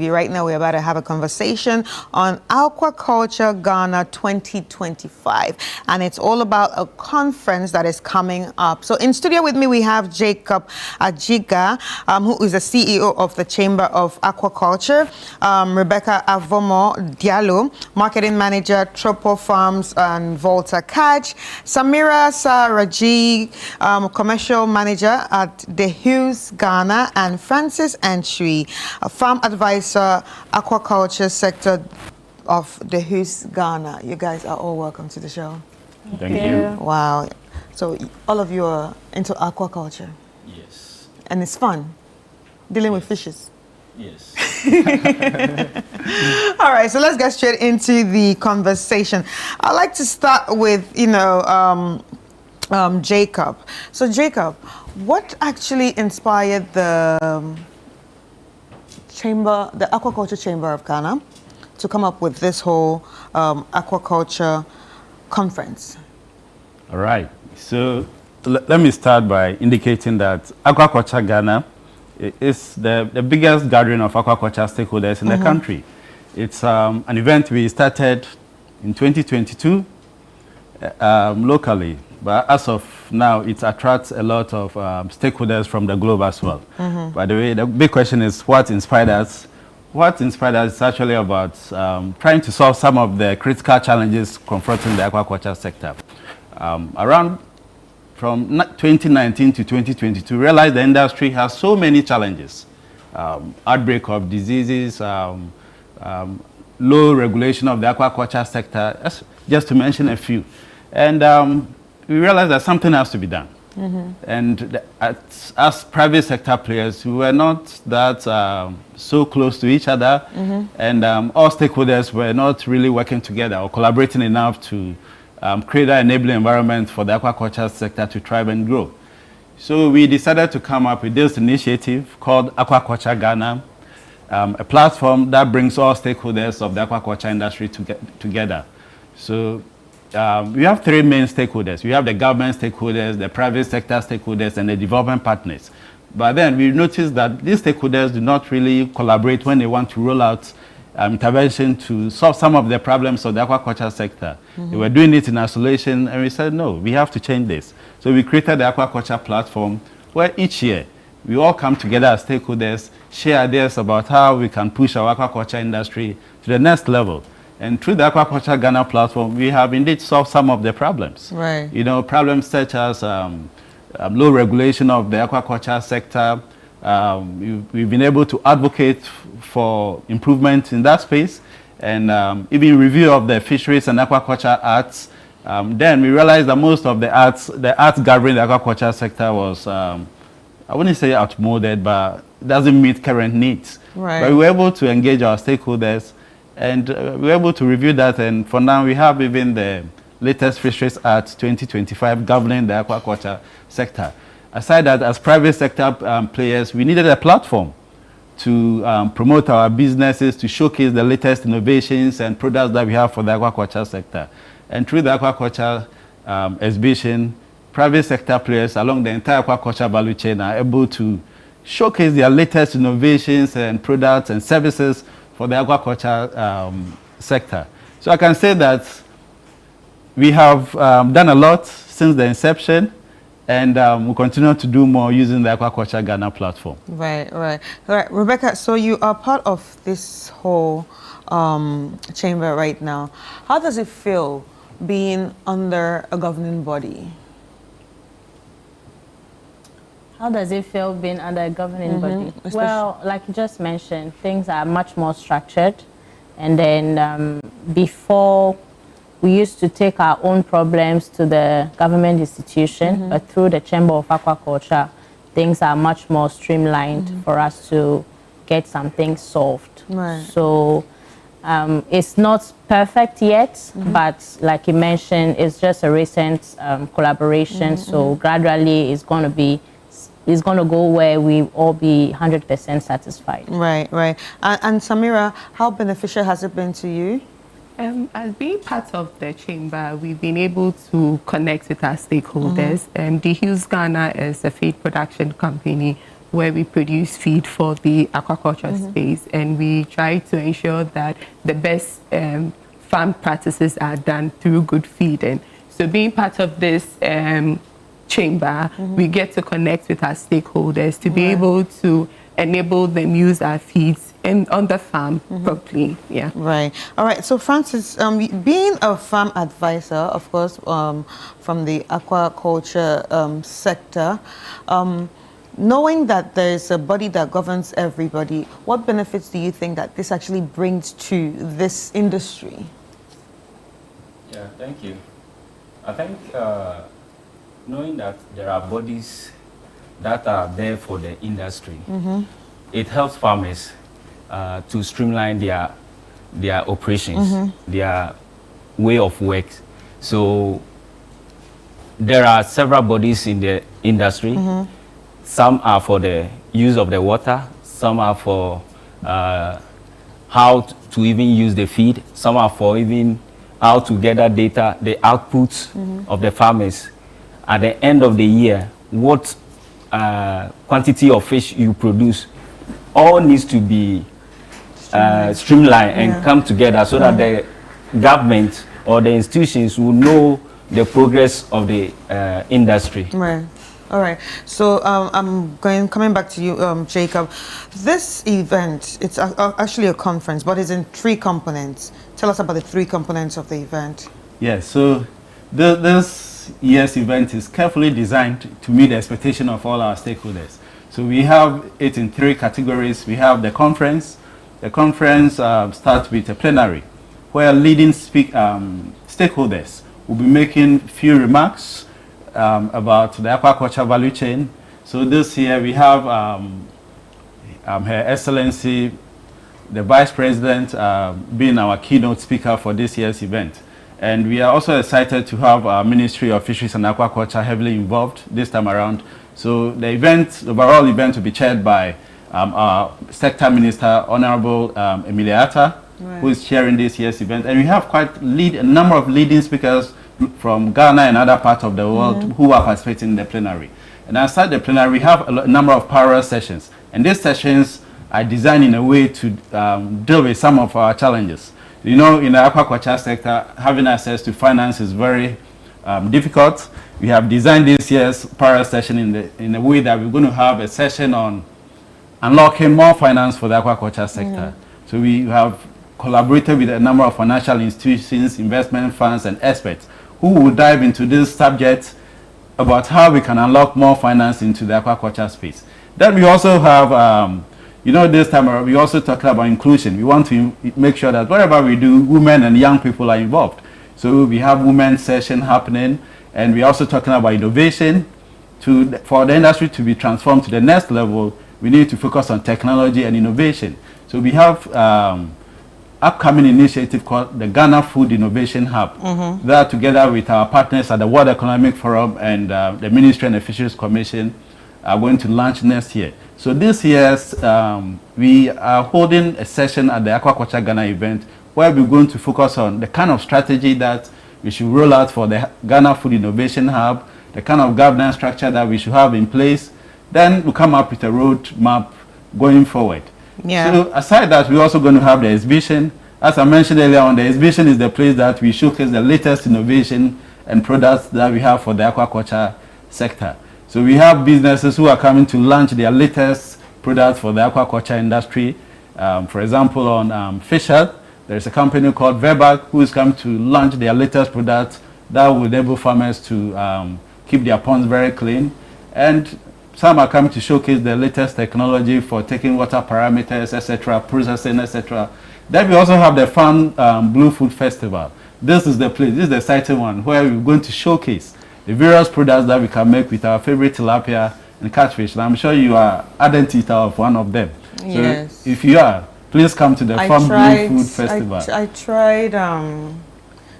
Right now, we're about to have a conversation on Aquaculture Ghana 2025, and it's all about a conference that is coming up. So in studio with me, we have Jacob Ajiga, who is the CEO of the Chamber of Aquaculture, Rebecca Avomo Diallo, Marketing Manager, Tropo Farms and Volta Catch, Samira Saraji, Commercial Manager at The Hughes Ghana, and Francis Entry, a Farm Advisor, Aquaculture Sector of The Hughes Ghana. You guys are all welcome to the show. Thank you. Wow. So all of you are into aquaculture? Yes. And it's fun? Dealing with fishes? Yes. All right, so let's get straight into the conversation. I'd like to start with, Jacob. So Jacob, what actually inspired the Aquaculture Chamber of Ghana to come up with this whole aquaculture conference? All right. So let me start by indicating that Aquaculture Ghana is the biggest gathering of aquaculture stakeholders in the country. It's an event we started in 2022 locally, but as of now, it attracts a lot of stakeholders from the globe as well. By the way, the big question is what inspired us? What inspired us is actually about trying to solve some of the critical challenges confronting the aquaculture sector. Around from 2019 to 2022, we realized the industry has so many challenges. Outbreak of diseases, low regulation of the aquaculture sector, just to mention a few. And we realized that something has to be done. And as private sector players, we were not that so close to each other, and all stakeholders were not really working together or collaborating enough to create an enabling environment for the aquaculture sector to thrive and grow. So we decided to come up with this initiative called Aquaculture Ghana, a platform that brings all stakeholders of the aquaculture industry together. So we have three main stakeholders. We have the government stakeholders, the private sector stakeholders, and the development partners. But then we noticed that these stakeholders do not really collaborate when they want to roll out intervention to solve some of the problems of the aquaculture sector. They were doing it in isolation, and we said, no, we have to change this. So we created the aquaculture platform where each year we all come together as stakeholders, share ideas about how we can push our aquaculture industry to the next level. And through the Aquaculture Ghana platform, we have indeed solved some of the problems. Right. Problems such as low regulation of the aquaculture sector. We've been able to advocate for improvement in that space, and even review of the fisheries and aquaculture arts. Then we realized that most of the arts gathering the aquaculture sector was, I wouldn't say outmoded, but doesn't meet current needs. Right. But we were able to engage our stakeholders, and we were able to review that, and for now we have even the latest Fisheries Act 2025 governing the aquaculture sector. Aside that, as private sector players, we needed a platform to promote our businesses, to showcase the latest innovations and products that we have for the aquaculture sector. And through the aquaculture exhibition, private sector players along the entire aquaculture value chain are able to showcase their latest innovations and products and services for the aquaculture sector. So I can say that we have done a lot since the inception, and we'll continue to do more using the Aquaculture Ghana platform. Right. Rebecca, so you are part of this whole chamber right now. How does it feel being under a governing body? How does it feel being under a governing body? Well, like you just mentioned, things are much more structured. And then before, we used to take our own problems to the government institution, but through the Chamber of Aquaculture, things are much more streamlined for us to get something solved. Right. So it's not perfect yet, but like you mentioned, it's just a recent collaboration. So gradually it's going to go where we all be 100% satisfied. Right. And Samira, how beneficial has it been to you? As being part of the chamber, we've been able to connect with our stakeholders. The Hughes Ghana is a feed production company where we produce feed for the aquaculture space, and we try to ensure that the best farm practices are done through good feeding. So being part of this chamber, we get to connect with our stakeholders to be able to enable them use our feeds and on the farm properly. Yeah. Right. All right. So Francis, being a farm advisor, of course, from the aquaculture sector, knowing that there's a body that governs everybody, what benefits do you think that this actually brings to this industry? Yeah, thank you. I think knowing that there are bodies that are there for the industry, it helps farmers to streamline their operations, their way of work. So there are several bodies in the industry. Some are for the use of the water, some are for how to even use the feed, some are for even how to gather data, the outputs of the farmers. At the end of the year, what quantity of fish you produce, all needs to be streamlined and come together so that the government or the institutions will know the progress of the industry. Right. All right. So I'm coming back to you, Jacob. This event, it's actually a conference, but it's in 3 components. Tell us about the 3 components of the event. Yes, so this year's event is carefully designed to meet the expectation of all our stakeholders. So we have it in 3 categories. We have the conference. The conference starts with a plenary where leading stakeholders will be making few remarks about the aquaculture value chain. So this year we have Her Excellency, the Vice President, being our keynote speaker for this year's event. And we are also excited to have our Ministry of Fisheries and Aquaculture heavily involved this time around. So the event, the overall event, will be chaired by our Sector Minister, Honorable Emilia Atta, who is chairing this year's event. And we have quite a number of leading speakers from Ghana and other parts of the world who are participating in the plenary. And outside the plenary, we have a number of parallel sessions. And these sessions are designed in a way to deal with some of our challenges. You know, in the aquaculture sector, having access to finance is very difficult. We have designed this year's parallel session in a way that we're going to have a session on unlocking more finance for the aquaculture sector. So we have collaborated with a number of financial institutions, investment funds, and experts who will dive into this subject about how we can unlock more finance into the aquaculture space. Then we also have, you know, this time around, we also talk about inclusion. We want to make sure that wherever we do, women and young people are involved. So we have women's session happening, and we're also talking about innovation. For the industry to be transformed to the next level, we need to focus on technology and innovation. So we have upcoming initiative called the Ghana Food Innovation Hub. That, together with our partners at the World Economic Forum and the Ministry and the Fisheries Commission, are going to launch next year. So this year's, we are holding a session at the Aquaculture Ghana event where we're going to focus on the kind of strategy that we should roll out for the Ghana Food Innovation Hub, the kind of governance structure that we should have in place. Then we'll come up with a roadmap going forward. Yeah. So aside that, we're also going to have the exhibition. As I mentioned earlier on, the exhibition is the place that we showcase the latest innovation and products that we have for the aquaculture sector. So we have businesses who are coming to launch their latest products for the aquaculture industry. For example, on fish health, there's a company called Verbag who is coming to launch their latest products that will enable farmers to keep their ponds very clean. And some are coming to showcase the latest technology for taking water parameters, etc., processing, etc. Then we also have the Farm Blue Food Festival. This is the place, this is the exciting one, where we're going to showcase the various products that we can make with our favorite tilapia and catfish. And I'm sure you are ardent eater of one of them. Yes. So if you are, please come to the Farm Blue Food Festival. I tried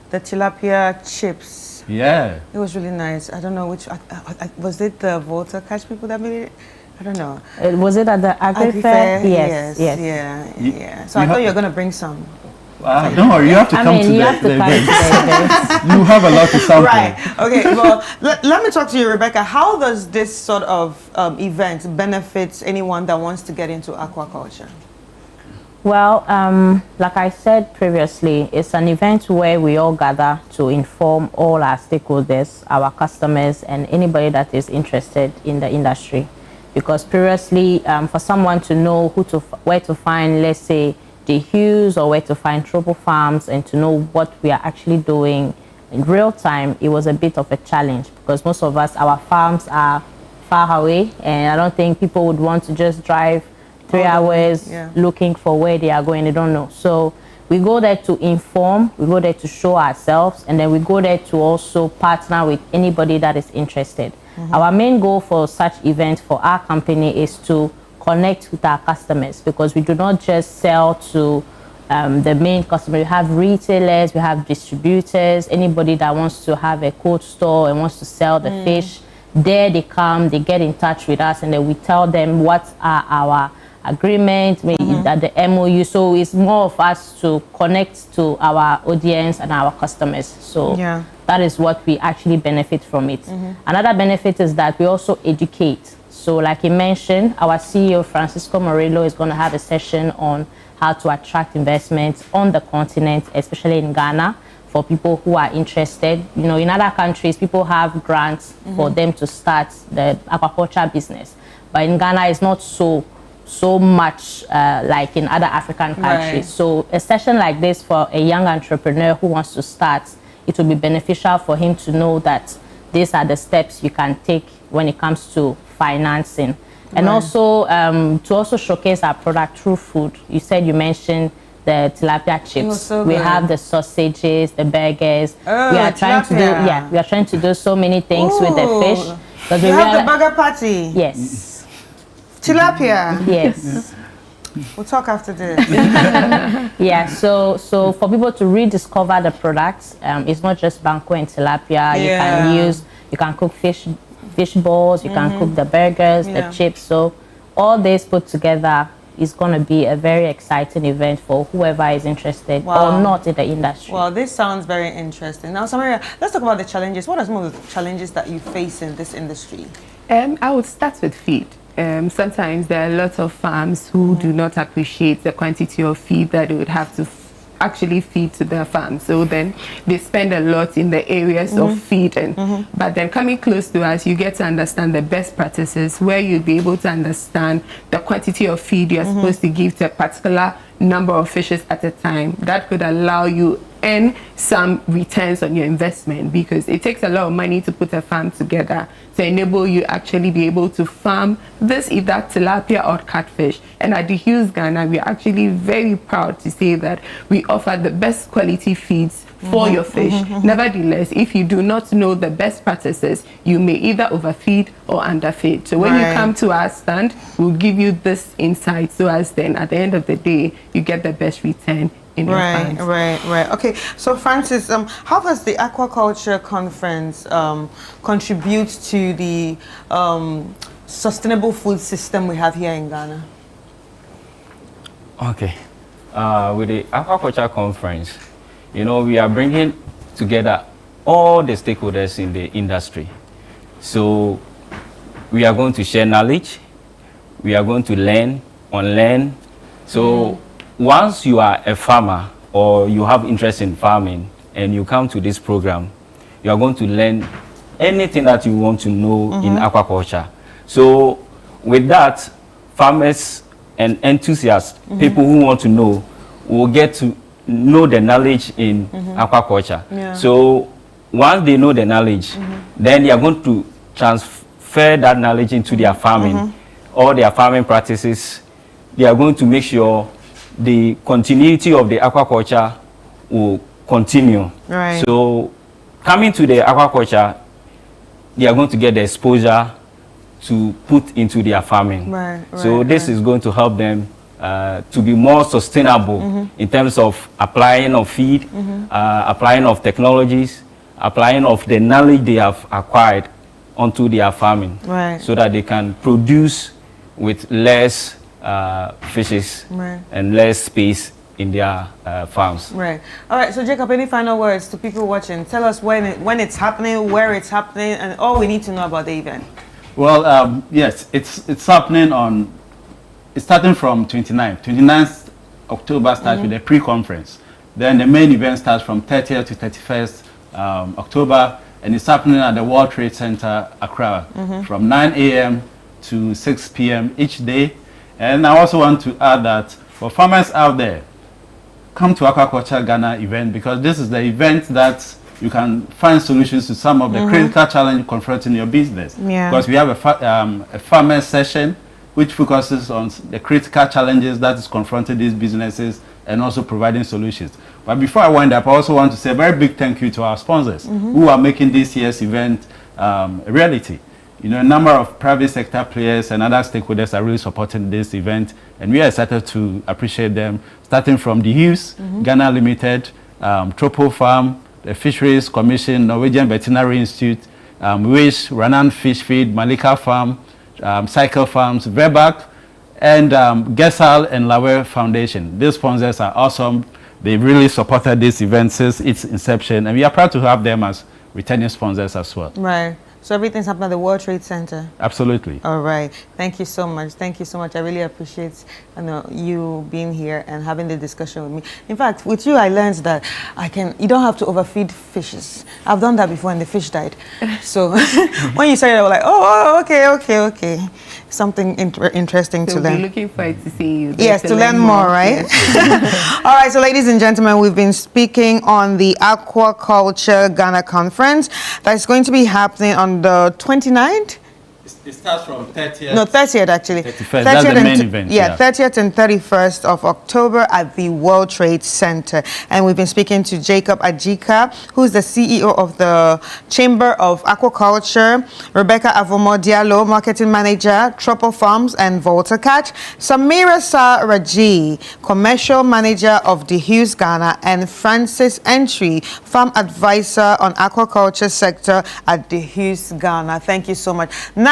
the tilapia chips. Yeah. It was really nice. I don't know which, was it the Volta Catch people that made it? I don't know. Was it at the Agri Fair? Yes. Yeah. So I thought you were going to bring some. Don't worry, you have to I come mean, to you have to come to event. the event. You have a lot to sample. Right. Okay. Well, let me talk to you, Rebecca. How does this sort of event benefit anyone that wants to get into aquaculture? Well, like I said previously, it's an event where we all gather to inform all our stakeholders, our customers, and anybody that is interested in the industry. Because previously, for someone to know where to find, let's say, the hues or where to find tropo farms and to know what we are actually doing in real time, it was a bit of a challenge because most of us, our farms are far away, and I don't think people would want to just drive 3 hours looking for where they are going. They don't know. So we go there to inform, we go there to show ourselves, and then we go there to also partner with anybody that is interested. Our main goal for such events for our company is to connect with our customers, because we do not just sell to the main customer. We have retailers, we have distributors, anybody that wants to have a cold store and wants to sell the fish. There they come, they get in touch with us, and then we tell them what are our agreement, at the MOU. So it's more of us to connect to our audience and our customers. So that is what we actually benefit from it. Another benefit is that we also educate. So like you mentioned, our CEO Francisco Morillo is going to have a session on how to attract investments on the continent, especially in Ghana, for people who are interested. You know, in other countries, people have grants for them to start the aquaculture business, but in Ghana, it's not so much like in other African countries. So a session like this for a young entrepreneur who wants to start, it will be beneficial for him to know that these are the steps you can take when it comes to financing. And also to also showcase our product through food. You mentioned the tilapia chips. So we have the sausages, the burgers. We are trying to do we are trying to do so many things with the fish. Because we have the burger patty. Yes. Tilapia. Yes. We'll talk after this. So for people to rediscover the products, it's not just banku and tilapia. You can cook fish balls, you can cook the burgers, the chips. So all this put together is going to be a very exciting event for whoever is interested or not in the industry. Well, this sounds very interesting. Now, Samaria, let's talk about the challenges. What are some of the challenges that you face in this industry? I would start with feed. Sometimes there are lots of farms who do not appreciate the quantity of feed that they would have to actually feed to their farm. So then they spend a lot in the areas of feeding. But then coming close to us, you get to understand the best practices where you'll be able to understand the quantity of feed you're supposed to give to a particular number of fishes at a time. That could allow you earn some returns on your investment, because it takes a lot of money to put a farm together to enable you actually be able to farm this, either tilapia or catfish. And at the Hughes Ghana, we're actually very proud to say that we offer the best quality feeds for your fish. Nevertheless, if you do not know the best practices, you may either overfeed or underfeed. So when you come to our stand, we'll give you this insight, so as then at the end of the day, you get the best return in your farms. Right. Okay, so Francis, how does the Aquaculture Conference contribute to the sustainable food system we have here in Ghana? Okay. With the Aquaculture Conference, you know, we are bringing together all the stakeholders in the industry. So we are going to share knowledge. We are going to unlearn. So once you are a farmer or you have interest in farming and you come to this program, you are going to learn anything that you want to know in aquaculture. So with that, farmers and enthusiasts, people who want to know, will get to know the knowledge in aquaculture. So once they know the knowledge, then they are going to transfer that knowledge into their farming, all their farming practices. They are going to make sure the continuity of the aquaculture will continue. So coming to the aquaculture, they are going to get the exposure to put into their farming. So this is going to help them to be more sustainable in terms of applying of feed, applying of technologies, applying of the knowledge they have acquired onto their farming, so that they can produce with less fishes and less space in their farms. Right. All right. So Jacob, any final words to people watching? Tell us when it's happening, where it's happening, and all we need to know about the event. Well, yes, it's happening on. It's starting from 29th October starts with the pre-conference. Then the main event starts from 30th to 31st October, and it's happening at the World Trade Center, Accra, from 9 a.m. to 6 p.m. each day. And I also want to add that for farmers out there, come to Aquaculture Ghana event, because this is the event that you can find solutions to some of the critical challenges confronting your business. Yeah. Because we have a farmer session which focuses on the critical challenges that is confronting these businesses and also providing solutions. But before I wind up, I also want to say a very big thank you to our sponsors who are making this year's event a reality. You know, a number of private sector players and other stakeholders are really supporting this event, and we are excited to appreciate them, starting from the Hughes, Ghana Limited, Tropo Farm, the Fisheries Commission, Norwegian Veterinary Institute, Wish, Ranan Fish Feed, Malika Farm, Cycle Farms, Verbac, and Gesal and Lawe Foundation. These sponsors are awesome. They really supported this event since its inception, and we are proud to have them as returning sponsors as well. Right. So everything's happening at the World Trade Center. Absolutely. All right. Thank you so much. Thank you so much. I really appreciate you being here and having the discussion with me. In fact, with you, I learned that you don't have to overfeed fishes. I've done that before and the fish died. So when you said it, I was like, oh, okay. Something interesting to So learn. we're looking forward to seeing you. Yes, to learn more, right? Yes. All right, so ladies and gentlemen, we've been speaking on the Aquaculture Ghana conference that's going to be happening on the 29th. It starts from 30th. No, 30th actually. 31st. That's the main event. Yeah, 30th and 31st of October at the World Trade Center. And we've been speaking to Jacob Ajika, who's the CEO of the Chamber of Aquaculture, Rebecca Avomo Diallo, Marketing Manager, Tropo Farms and Voltacatch, Samira Sa Raji, Commercial Manager of the Hughes Ghana, and Francis Entry, Farm Advisor on Aquaculture Sector at the Hughes Ghana. Thank you so much. Now,